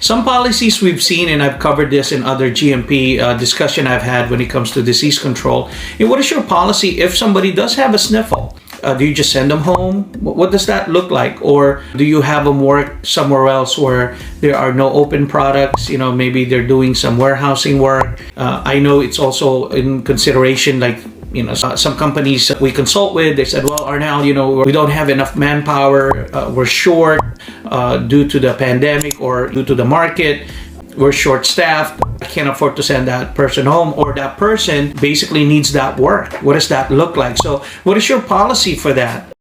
Some policies we've seen, and I've covered this in other GMP discussion I've had when it comes to disease control. And what is your policy if somebody does have a sniffle? Do you just send them home? What does that look like? Or do you have them work somewhere else where there are no open products? Maybe they're doing some warehousing work. I know it's also in consideration, like, some companies we consult with, they said, well, Arnel, we don't have enough manpower. We're short due to the pandemic or due to the market. We're short-staffed. I can't afford to send that person home, or that person basically needs that work. What does that look like? So what is your policy for that?